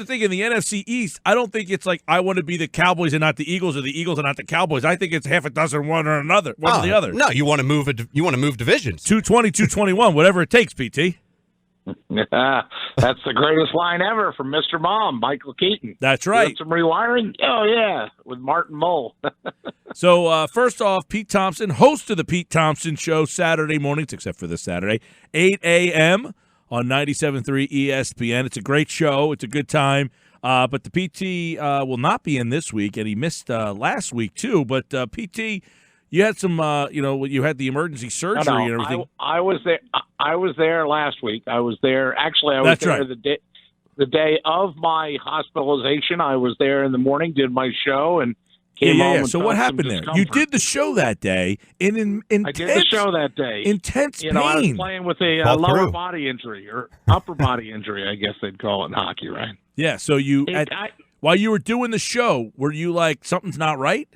the thing, in the NFC East, I don't think it's like I want to be the Cowboys and not the Eagles, or the Eagles and not the Cowboys. I think it's half a dozen, one or another, one or the other. No, you want to move divisions. 220, 221, whatever it takes, PT. That's the greatest line ever from Mr. Mom, Michael Keaton. That's right. You got some rewiring? Oh, yeah, with Martin Mull. So, first off, Pete Thompson, host of the Pete Thompson Show Saturday mornings, except for this Saturday, 8 a.m. on 97.3 ESPN. It's a great show. It's a good time. But the PT will not be in this week, and he missed last week too. But PT, you had some, you had the emergency surgery and everything. I was there. I was there last week. I was there. Actually, I was That's there right. the day of my hospitalization. I was there in the morning, did my show, and came home. And so what happened there? You did the show that day in intense. I did the show that day. Intense pain. I was playing with a lower body injury or upper body injury, I guess they'd call it in hockey, right? Yeah. So while you were doing the show, were you like, something's not right?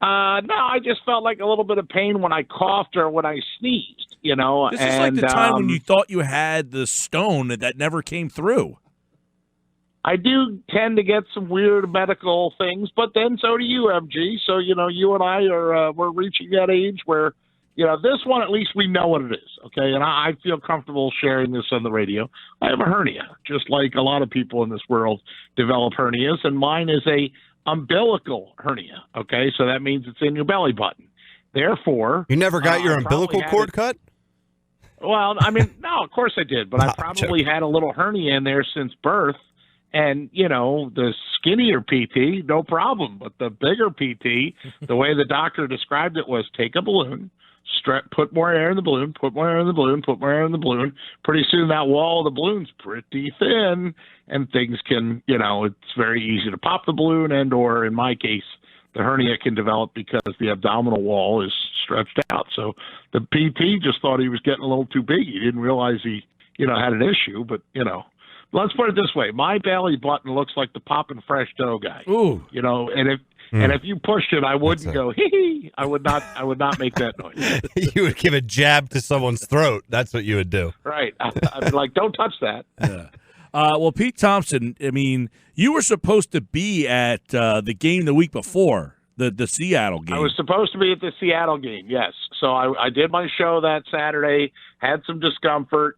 No, I just felt like a little bit of pain when I coughed or when I sneezed. This is like the time when you thought you had the stone that never came through. I do tend to get some weird medical things, but then so do you, MG. So, you and I we're reaching that age where, this one, at least we know what it is, okay? And I feel comfortable sharing this on the radio. I have a hernia, just like a lot of people in this world develop hernias, and mine is a umbilical hernia, okay? So that means it's in your belly button. Therefore... You never got your umbilical cord cut? Well, no, of course I did, but I probably had a little hernia in there since birth. And, the skinnier PT, no problem. But the bigger PT, the way the doctor described it was take a balloon, put more air in the balloon, put more air in the balloon, put more air in the balloon. Pretty soon that wall of the balloon's pretty thin, and things can, it's very easy to pop the balloon, and or in my case, the hernia can develop because the abdominal wall is stretched out. So the PT just thought he was getting a little too big. He didn't realize he, had an issue, but, let's put it this way. My belly button looks like the poppin' fresh dough guy. Ooh. And if you pushed it, I wouldn't go hee hee. I would not make that noise. You would give a jab to someone's throat. That's what you would do. Right. I'd be like, don't touch that. Yeah. Well, Pete Thompson, you were supposed to be at the game the week before, the Seattle game. I was supposed to be at the Seattle game, yes. So I did my show that Saturday, had some discomfort,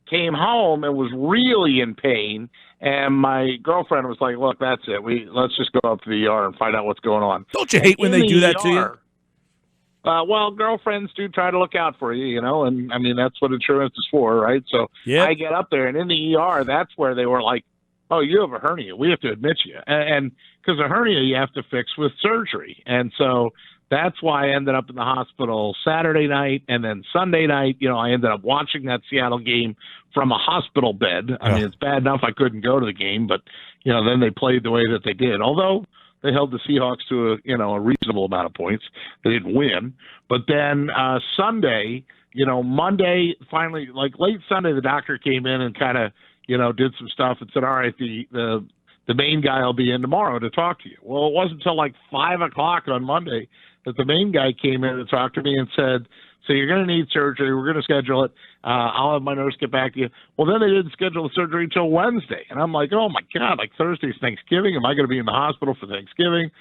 came home and was really in pain. And my girlfriend was like, look, that's it. Let's just go up to the ER and find out what's going on. Don't you hate when they do that to you? Well, girlfriends do try to look out for you, and that's what insurance is for, right? So I get up there, and in the ER, that's where they were like, oh, you have a hernia. We have to admit you. And because a hernia you have to fix with surgery. And so that's why I ended up in the hospital Saturday night, and then Sunday night, I ended up watching that Seattle game from a hospital bed. It's bad enough I couldn't go to the game, but, then they played the way that they did. Although they held the Seahawks to a reasonable amount of points. They didn't win. But then Sunday, Monday, finally, like late Sunday, the doctor came in and kind of, did some stuff and said, all right, the main guy will be in tomorrow to talk to you. Well, it wasn't until like 5 o'clock on Monday that the main guy came in and talked to me and said, so you're going to need surgery. We're going to schedule it. I'll have my nurse get back to you. Well, then they didn't schedule the surgery until Wednesday. And I'm like, oh, my God, like Thursday's Thanksgiving. Am I going to be in the hospital for Thanksgiving?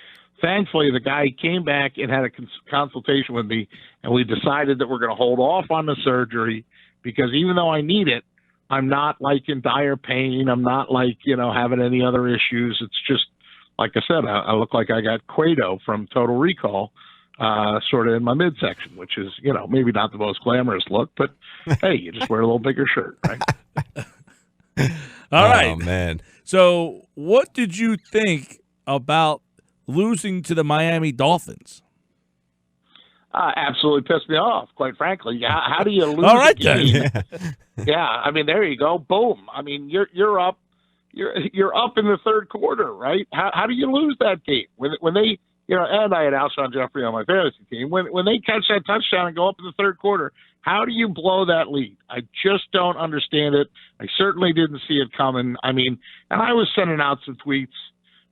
Thankfully, the guy came back and had a consultation with me, and we decided that we're going to hold off on the surgery because even though I need it, I'm not like in dire pain. I'm not like, having any other issues. It's just, like I said, I look like I got Quato from Total Recall, sort of in my midsection, which is, maybe not the most glamorous look, but hey, you just wear a little bigger shirt, right? All right. Oh, man. So what did you think about losing to the Miami Dolphins? Absolutely pissed me off, quite frankly. How do you lose All right, a game? then. Yeah, there you go. Boom. You're up. You're up in the third quarter, right? How do you lose that game when they, and I had Alshon Jeffrey on my fantasy team. When they catch that touchdown and go up in the third quarter, how do you blow that lead? I just don't understand it. I certainly didn't see it coming. And I was sending out some tweets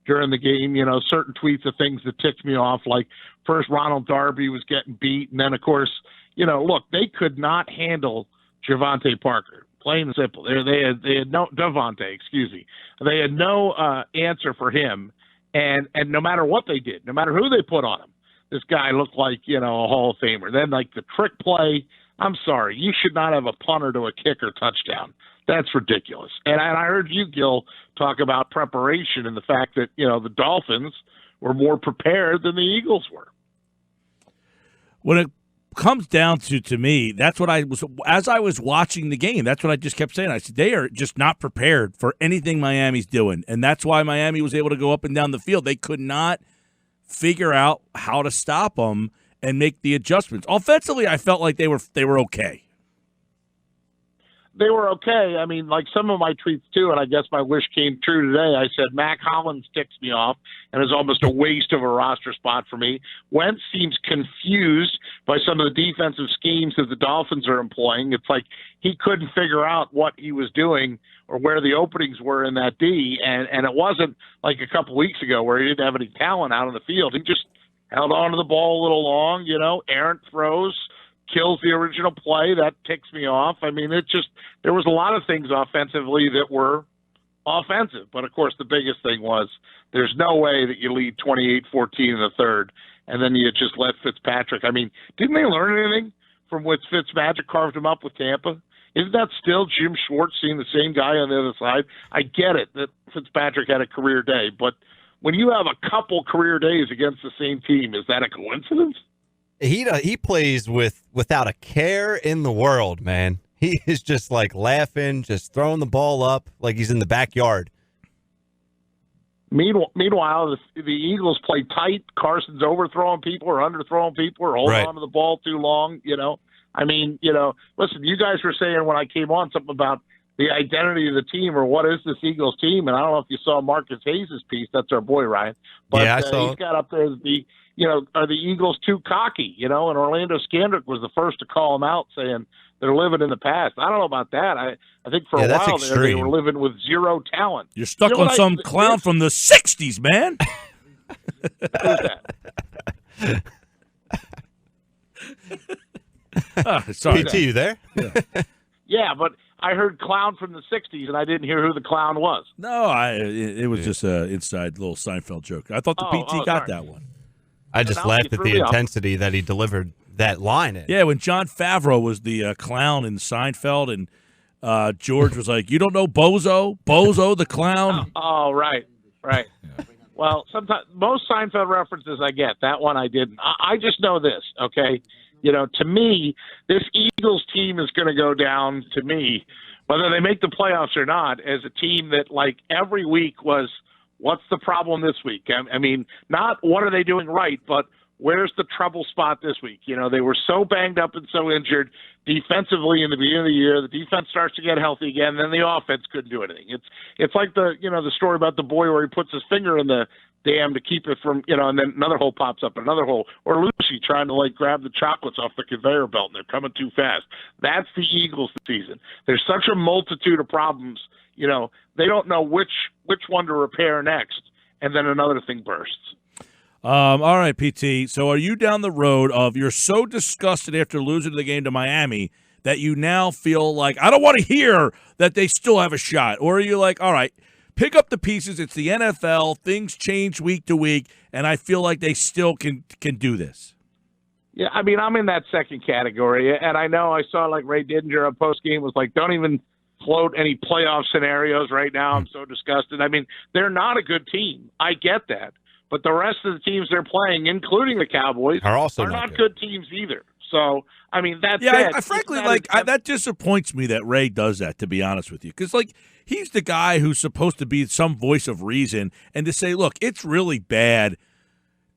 during the game, certain tweets of things that ticked me off, like first Ronald Darby was getting beat, and then, of course, look, they could not handle Javante Parker. plain and simple. They had no Devontae, excuse me. They had no answer for him, and no matter what they did, no matter who they put on him, this guy looked like a Hall of Famer. Then like the trick play, I'm sorry, you should not have a punter to a kicker touchdown. That's ridiculous. And I heard you, Gil, talk about preparation and the fact that the Dolphins were more prepared than the Eagles were. When it comes down to me, that's what as I was watching the game, that's what I just kept saying. I said, they are just not prepared for anything Miami's doing. And that's why Miami was able to go up and down the field. They could not figure out how to stop them and make the adjustments. Offensively, I felt like they were okay. They were okay. I mean, like some of my tweets too, and I guess my wish came true today. I said Mac Hollins ticks me off and is almost a waste of a roster spot for me. Wentz seems confused by some of the defensive schemes that the Dolphins are employing. It's like he couldn't figure out what he was doing or where the openings were in that D, and it wasn't like a couple weeks ago where he didn't have any talent out on the field. He just held on to the ball a little long, errant throws, kills the original play. That ticks me off. I mean, there was a lot of things offensively that were offensive. But, of course, the biggest thing was there's no way that you lead 28-14 in the third and then you just let Fitzpatrick. I mean, didn't they learn anything from what Fitzmagic carved him up with Tampa? Isn't that still Jim Schwartz seeing the same guy on the other side? I get it that Fitzpatrick had a career day, but when you have a couple career days against the same team, is that a coincidence? He plays without a care in the world, man. He is just like laughing, just throwing the ball up like he's in the backyard. Meanwhile, the Eagles play tight. Carson's overthrowing people or underthrowing people or holding on to the ball too long. I mean, listen, you guys were saying when I came on something about the identity of the team or what is this Eagles team, and I don't know if you saw Marcus Hayes' piece. That's our boy, Ryan. But yeah, I saw he's got up there are the Eagles too cocky? And Orlando Skandrick was the first to call them out, saying they're living in the past. I don't know about that. I think for a while there, they were living with zero talent. You're stuck on some clown from the 60s, man. Who's that? Sorry. PT, you there? Yeah, but I heard clown from the 60s, and I didn't hear who the clown was. No, it was just an inside little Seinfeld joke. I thought the PT got that one. I just laughed at the intensity that he delivered that line in. Yeah, when John Favreau was the clown in Seinfeld, and George was like, "You don't know Bozo the clown." Oh, right. Yeah. Well, sometimes most Seinfeld references I get. That one I didn't. I just know this, okay? To me, this Eagles team is going to go down, to me, whether they make the playoffs or not, as a team that, like, every week was, what's the problem this week? I mean, not what are they doing right, but where's the trouble spot this week? They were so banged up and so injured defensively in the beginning of the year. The defense starts to get healthy again, then the offense couldn't do anything. It's like the story about the boy where he puts his finger in the dam to keep it from, and then another hole pops up, another hole. Or Lucy trying to, grab the chocolates off the conveyor belt, and they're coming too fast. That's the Eagles season. There's such a multitude of problems. They don't know which one to repair next, and then another thing bursts. All right, PT. So are you down the road of you're so disgusted after losing the game to Miami that you now feel like, I don't want to hear that they still have a shot? Or are you like, all right, pick up the pieces. It's the NFL. Things change week to week, and I feel like they still can do this. Yeah, I mean, I'm in that second category, and I know I saw Ray Didinger on postgame was like, don't even float any playoff scenarios right now. I'm so disgusted. I mean, they're not a good team. I get that. But the rest of the teams they're playing, including the Cowboys, are also not good teams either. So, I mean, that's I frankly, that disappoints me that Ray does that, to be honest with you. Because, he's the guy who's supposed to be some voice of reason and to say, look, it's really bad,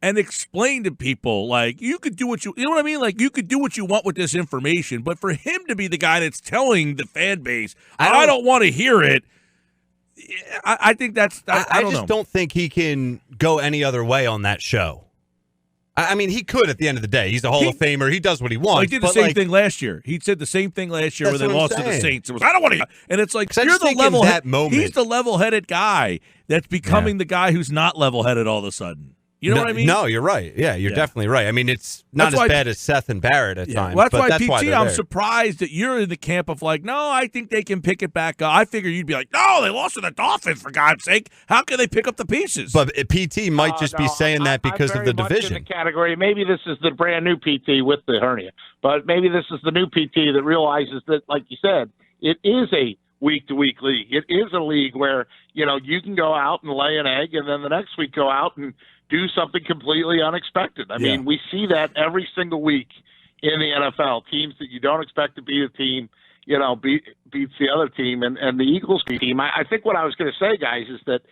and explain to people, you could do what you know what I mean? You could do what you want with this information. But for him to be the guy that's telling the fan base, I don't want to hear it, I think that's I just don't think he can go any other way on that show. I mean, he could at the end of the day. He's a Hall of Famer. He does what he wants. He did the same thing last year. He said the same thing last year where they lost to the Saints. It was, I don't want to. And it's like, you're the level-headed. He's the level-headed guy that's becoming the guy who's not level-headed all of a sudden. You know what I mean? No, you're right. Yeah, you're definitely right. I mean, it's not as bad as Seth and Barrett at times. Well, but that's why, PT, I'm there. surprised that you're in the camp of like, no, I think they can pick it back up. I figure you'd be like, no, they lost to the Dolphins, for God's sake. How can they pick up the pieces? But PT might just be saying that because of the division. In the category. Maybe this is the brand new PT with the hernia, but maybe this is the new PT that realizes that, like you said, it is a week-to-week league. It is a league where, you can go out and lay an egg and then the next week go out and do something completely unexpected. I mean, we see that every single week in the NFL. Teams that you don't expect to beat a team, beats the other team, and the Eagles team. I think what I was going to say, guys, is that,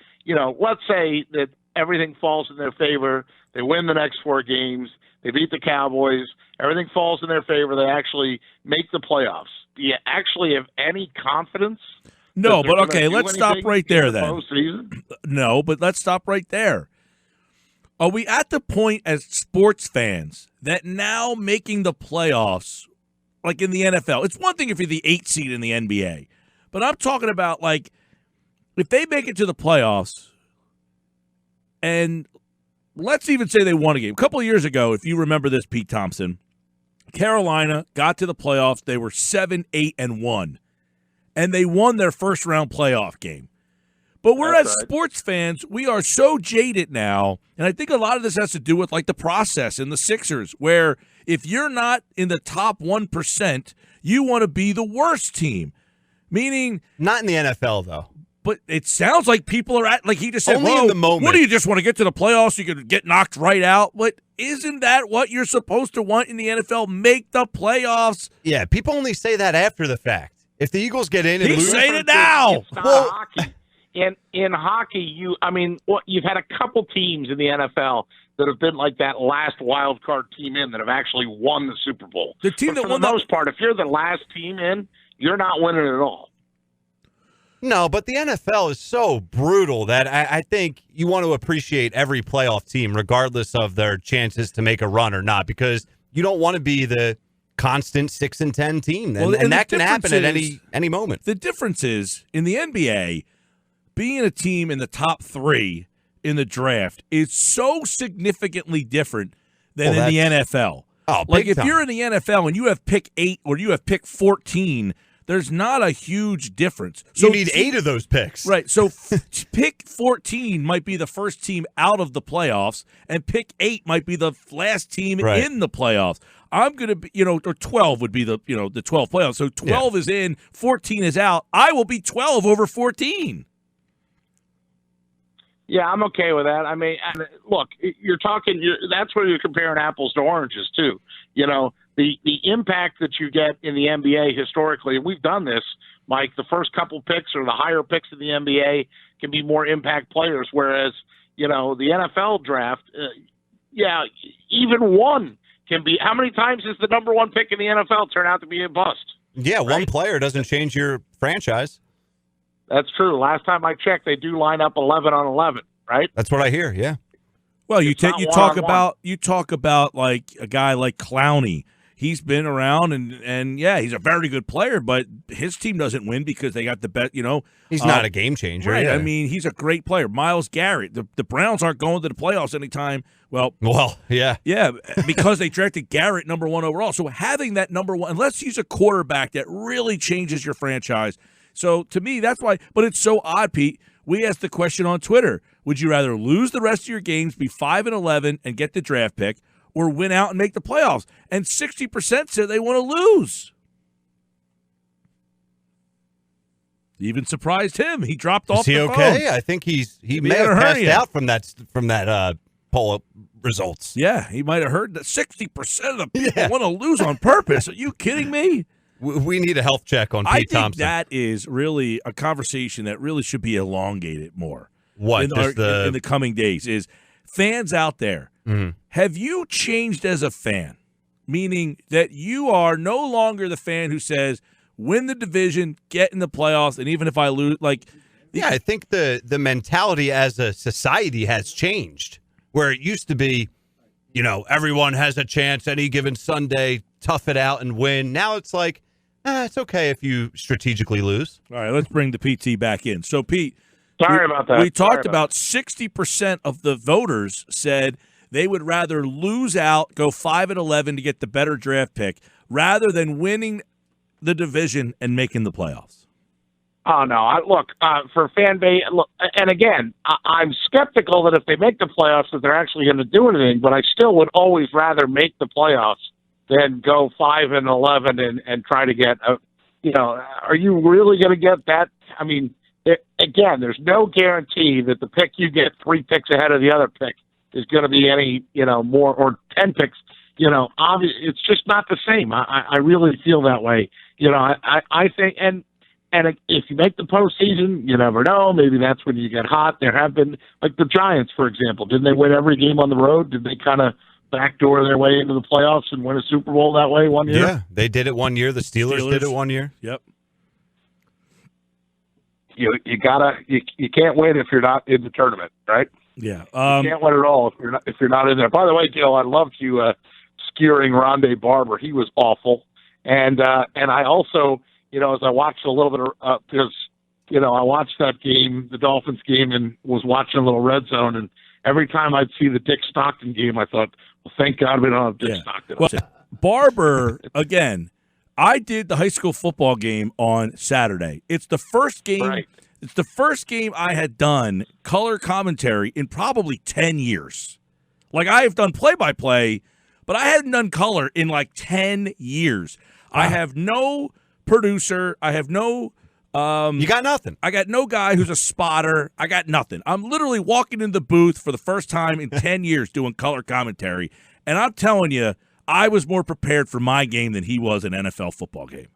let's say that everything falls in their favor. They win the next 4 games. They beat the Cowboys. Everything falls in their favor. They actually make the playoffs. Do you actually have any confidence? No, but okay, let's stop right there then. No, but let's stop right there. Are we at the point as sports fans that now making the playoffs, like in the NFL, it's one thing if you're the 8th seed in the NBA, but I'm talking about like if they make it to the playoffs and let's even say they won a game. A couple of years ago, if you remember this, Pete Thompson, Carolina got to the playoffs. They were 7-8-1, and they won their first-round playoff game. But we're as sports fans, we are so jaded now, and I think a lot of this has to do with like the process in the Sixers, where if you're not in the top 1%, you want to be the worst team. Meaning, not in the NFL though. But it sounds like people are at, like he just said, only in the moment. What do you just want to get to the playoffs? You could get knocked right out. But isn't that what you're supposed to want in the NFL? Make the playoffs. Yeah, people only say that after the fact. If the Eagles get in and lose, he's saying it now. It's not hockey. In hockey, you've had a couple teams in the NFL that have been like that last wild card team in that have actually won the Super Bowl. The team but that for won the most part, if you're the last team in, you're not winning at all. No, but the NFL is so brutal that I think you want to appreciate every playoff team, regardless of their chances to make a run or not, because you don't want to be the constant 6-10 team, and that can happen at any moment. The difference is in the NBA, being a team in the top 3 in the draft is so significantly different than in the NFL. Oh, like if you're in the NFL and you have pick 8 or you have pick 14. There's not a huge difference. So you need 8 of those picks. Right. So pick 14 might be the first team out of the playoffs, and pick 8 might be the last team in the playoffs. I'm going to be, or 12 would be the 12 playoffs. So 12 is in, 14 is out. I will be 12 over 14. Yeah, I'm okay with that. I mean, look, that's where you're comparing apples to oranges, too. The impact that you get in the NBA historically, and we've done this, Mike, the first couple picks or the higher picks in the NBA can be more impact players, whereas, the NFL draft, even one can be – how many times does the number 1 pick in the NFL turn out to be a bust? Yeah, right? One player doesn't change your franchise. That's true. Last time I checked, they do line up 11 on 11, right? That's what I hear, yeah. Well, you talk about like a guy like Clowney. He's been around and he's a very good player, but his team doesn't win because they got the best, He's not a game changer. Right. Yeah. I mean, he's a great player. Myles Garrett, the Browns aren't going to the playoffs anytime. Well, yeah. Yeah, because they drafted Garrett number 1 overall. So having that number 1, unless he's a quarterback that really changes your franchise. So to me, that's why, but it's so odd, Pete. We asked the question on Twitter, would you rather lose the rest of your games, be 5-11 and get the draft pick, or win out and make the playoffs? And 60% said they want to lose. Even surprised him. He dropped off the phone. Is he okay? I think he may have passed out from that poll results. Yeah, he might have heard that 60% of the people want to lose on purpose. Are you kidding me? We need a health check on Pete Thompson. I think that is really a conversation that really should be elongated more. What? In the coming days is fans out there. Mm-hmm. Have you changed as a fan? Meaning that you are no longer the fan who says, win the division, get in the playoffs, and even if I lose, I think the mentality as a society has changed. Where it used to be, everyone has a chance any given Sunday, tough it out and win. Now it's like, it's okay if you strategically lose. All right, let's bring the PT back in. So, Pete, Sorry about that. We talked about 60% of the voters said they would rather lose out, go 5-11 to get the better draft pick, rather than winning the division and making the playoffs. Oh, no. Look, for fan base, look, and again, I'm skeptical that if they make the playoffs that they're actually going to do anything, but I still would always rather make the playoffs than go 5-11 and try to get, are you really going to get that? I mean, again, there's no guarantee that the pick you get 3 picks ahead of the other pick is going to be any, more, or 10 picks. Obviously, it's just not the same. I really feel that way. I think, and if you make the postseason, you never know. Maybe that's when you get hot. There have been, like the Giants, for example. Didn't they win every game on the road? Did they kind of backdoor their way into the playoffs and win a Super Bowl that way one year? Yeah, they did it one year. The Steelers did it one year. Yep. You can't win if you're not in the tournament, right? Yeah. You can't win at all if you're not in there. By the way, Gil, I loved you skewering Rondé Barber. He was awful, and I also, as I watched a little bit of because I watched that game, the Dolphins game, and was watching a little Red Zone, and every time I'd see the Dick Stockton game, I thought, well, thank God we don't have Dick Stockton. Well, Barber, again, I did the high school football game on Saturday. It's the first game. Right. It's the first game I had done color commentary in probably 10 years. Like, I have done play-by-play, but I hadn't done color in like 10 years. Wow. I have no producer. I have no you got nothing. I got no guy who's a spotter. I got nothing. I'm literally walking in the booth for the first time in 10 years doing color commentary, and I'm telling you, I was more prepared for my game than he was an NFL football game.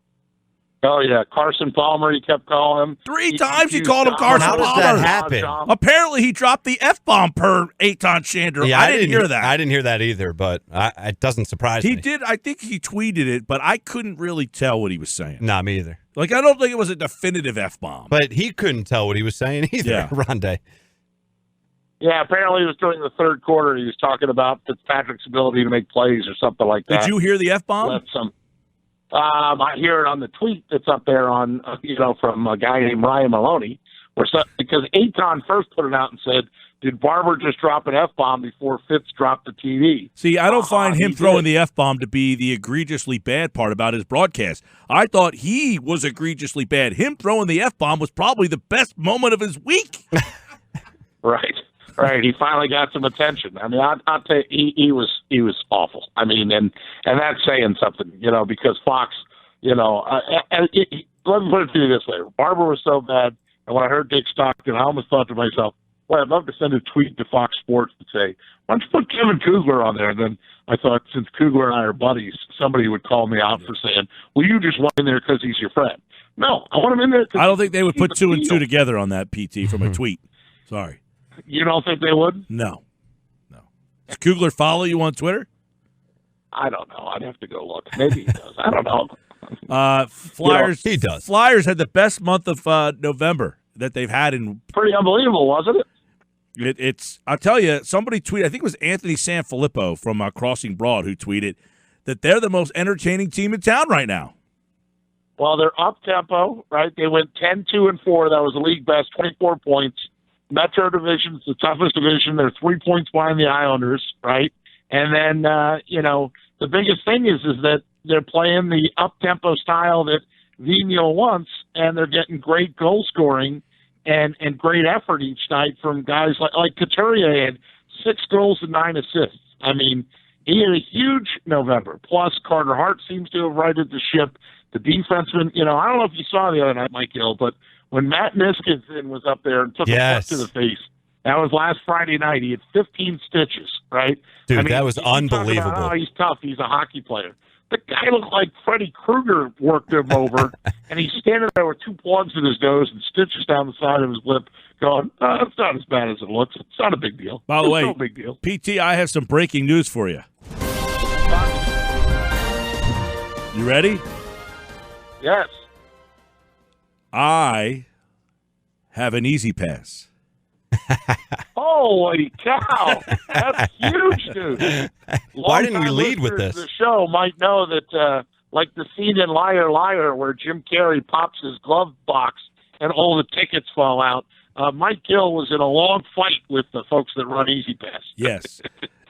Oh, yeah. Carson Palmer, he kept calling him. 3 times he called him Carson Palmer. How does that happen? Apparently he dropped the F-bomb per Eitan Shander. Yeah, I didn't hear that. I didn't hear that either, but it doesn't surprise me. He did. I think he tweeted it, but I couldn't really tell what he was saying. Nah, me either. Like, I don't think it was a definitive F-bomb. But he couldn't tell what he was saying either, Rondé. Yeah, apparently it was during the third quarter. He was talking about Fitzpatrick's ability to make plays or something like that. Did you hear the F-bomb? I hear it on the tweet that's up there on, from a guy named Ryan Maloney, because Eitan first put it out and said, did Barber just drop an F-bomb before Fitz dropped the TV? See, I don't find him throwing the F-bomb to be the egregiously bad part about his broadcast. I thought he was egregiously bad. Him throwing the F-bomb was probably the best moment of his week. Right. Right, he finally got some attention. I mean, I'll tell you, he was awful. I mean, and that's saying something, because Fox, let me put it to you this way: Barber was so bad, and when I heard Dick Stockton, I almost thought to myself, well, I'd love to send a tweet to Fox Sports and say, why don't you put Kevin Kugler on there? And then I thought, since Kugler and I are buddies, somebody would call me out for saying, well, you just want him in there because he's your friend. No, I want him in there. I don't think they would put 2 and 2 together on that, PT, from a tweet. Sorry. You don't think they would? No. Does Kugler follow you on Twitter? I don't know. I'd have to go look. Maybe he does. I don't know. Flyers. He does. Flyers had the best month of November that they've had in. Pretty unbelievable, wasn't it? It's. I'll tell you. Somebody tweeted. I think it was Anthony Sanfilippo from Crossing Broad who tweeted that they're the most entertaining team in town right now. Well, they're up tempo, right? They went 10-2-4. That was the league best, 24 points. Metro Division's the toughest division. They're 3 points behind the Islanders, right? And then, the biggest thing is that they're playing the up-tempo style that Vigneault wants, and they're getting great goal scoring and great effort each night from guys like Couturier had 6 goals and 9 assists. I mean, he had a huge November. Plus, Carter Hart seems to have righted the ship. The defenseman, I don't know if you saw the other night, Mike Hill, but when Matt Niskanen was up there and took a puck to the face, that was last Friday night. He had 15 stitches, right? Dude, that was unbelievable. About, he's tough. He's a hockey player. The guy looked like Freddy Krueger worked him over, and he's standing there with 2 plugs in his nose and stitches down the side of his lip going, it's not as bad as it looks. It's not a big deal. By the way, no big deal. PT, I have some breaking news for you. You ready? Yes. I have an easy pass. Holy cow! That's huge, dude. Why didn't we lead with this? The show might know that, like the scene in Liar Liar where Jim Carrey pops his glove box and all the tickets fall out. Mike Gill was in a long fight with the folks that run Easy Pass. Yes.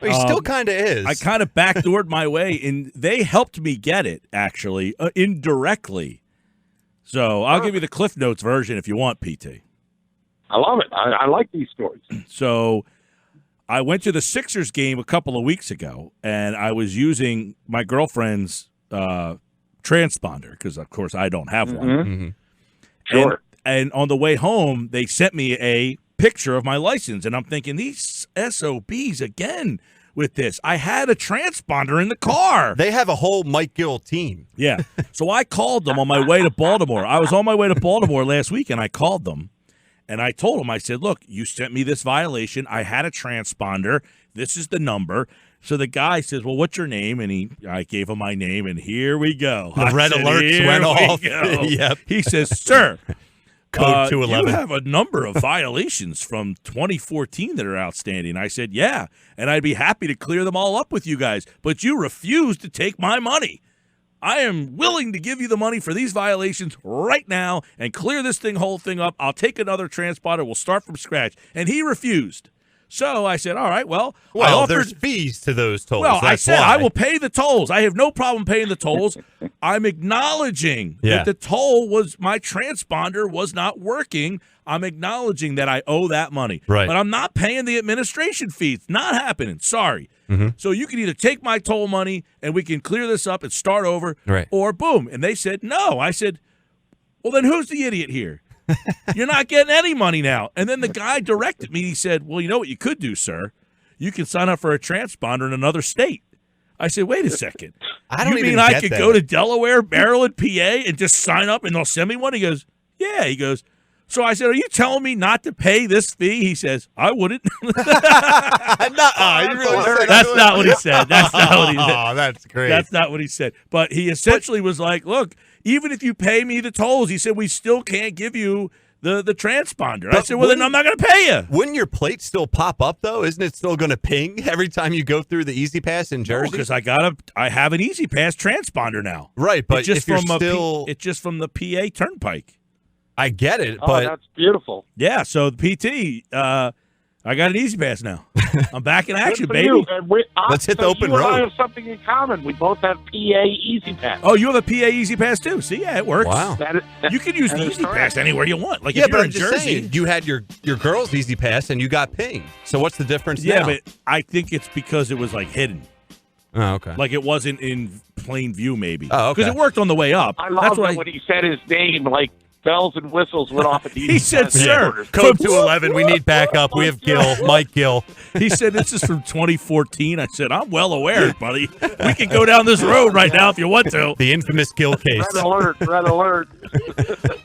He still kind of is. I kind of backdoored my way, and they helped me get it, actually, indirectly. So I'll give you the Cliff Notes version if you want, PT. I love it. I like these stories. So I went to the Sixers game a couple of weeks ago, and I was using my girlfriend's transponder because, of course, I don't have one. Mm-hmm. Sure. And on the way home, they sent me a picture of my license, and I'm thinking, these SOBs again with this. I had a transponder in the car. They have a whole Mike Gill team. Yeah. So I called them on my way to Baltimore. I was on my way to Baltimore last week, and I called them, and I told them, I said, look, you sent me this violation. I had a transponder. This is the number. So the guy says, well, what's your name? And I gave him my name, and here we go. The red alerts went off. Yep. He says, sir, Code 211. you have a number of violations from 2014 that are outstanding. I said, yeah, and I'd be happy to clear them all up with you guys, but you refuse to take my money. I am willing to give you the money for these violations right now and clear this whole thing up. I'll take another transponder. We'll start from scratch. And he refused. So I said, all right, well, there's fees to those tolls. Well, I said, why. I will pay the tolls. I have no problem paying the tolls. I'm acknowledging that the toll my transponder was not working. I'm acknowledging that I owe that money. Right. But I'm not paying the administration fee. It's not happening. Sorry. Mm-hmm. So you can either take my toll money and we can clear this up and start over, or boom. And they said, no. I said, well, then who's the idiot here? You're not getting any money now. And then the guy directed me. He said, well, you know what you could do, sir? You can sign up for a transponder in another state. I said, wait a second. I could go to Delaware, Maryland, PA, and just sign up and they'll send me one? He goes, yeah. He goes, so I said, are you telling me not to pay this fee? He says, I wouldn't. That's not what he said. That's not what he said. Oh, that's great. That's not what he said. But he essentially was like, look, even if you pay me the tolls, he said, we still can't give you the transponder. I said, well, then I'm not going to pay you. Wouldn't your plate still pop up, though? Isn't it still going to ping every time you go through the Easy Pass in Jersey? Because I have an Easy Pass transponder now. Right, but it's just it's just from the PA Turnpike. I get it, but that's beautiful. Yeah, so the PT, I got an Easy Pass now. I'm back in action, baby. Let's hit the open road. I have something in common. We both have PA Easy Pass. Oh, you have a PA Easy Pass too? See, yeah, it works. Wow. You can use the Easy Pass anywhere you want. Like yeah, if you're but in Jersey, saying, you had your girl's Easy Pass and you got pinged. So what's the difference now? Yeah, but I think it's because it was like hidden. Oh, okay. Like it wasn't in plain view, maybe. Oh, okay. Because it worked on the way up. I love when he said his name, like bells and whistles went off at the He said, sir, code 211, we need backup. We have Gill, Mike Gill. He said, this is from 2014. I said, I'm well aware, buddy. We can go down this road right now if you want to. The infamous Gill case. Red alert.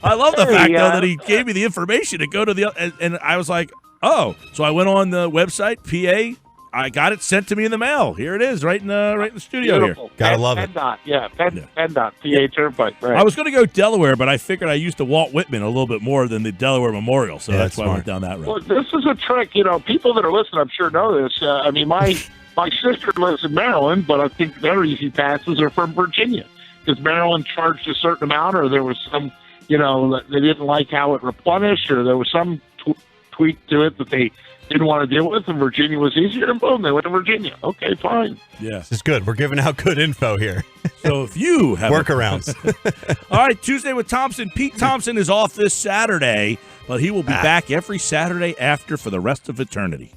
I love the fact, though, that he gave me the information to go to and I was like, oh. So I went on the website, PA. I got it sent to me in the mail. Here it is, right in the studio. Beautiful. Here. Gotta love it. PennDOT, PA Turnpike. Right. I was going to go Delaware, but I figured I used the Walt Whitman a little bit more than the Delaware Memorial, so that's why I went down that road. Well, this is a trick. People that are listening, I'm sure know this. My sister lives in Maryland, but I think their Easy Passes are from Virginia because Maryland charged a certain amount, or there was some, they didn't like how it replenished, or there was some tweak to it that they didn't want to deal with, and Virginia was easier, and boom, they went to Virginia. Okay, fine. Yeah. This is good. We're giving out good info here. So if you have workarounds. All right, Tuesday with Thompson. Pete Thompson is off this Saturday, but he will be back every Saturday after for the rest of eternity.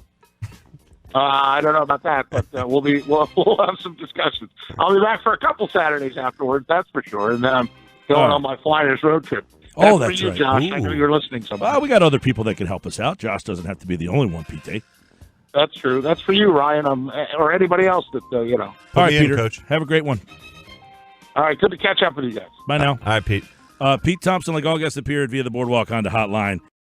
I don't know about that, but we'll have some discussions. I'll be back for a couple Saturdays afterwards, that's for sure, and then I'm going on my Flyers road trip. That's for you, right. Josh. Ooh. I know you're listening somewhere. Well, we got other people that can help us out. Josh doesn't have to be the only one, PT. That's true. That's for you, Ryan, or anybody else that, All right, Peter. Coach. Have a great one. All right, good to catch up with you guys. Bye now. All right, Pete. Pete Thompson, like all guests, appeared via the Boardwalk Honda hotline.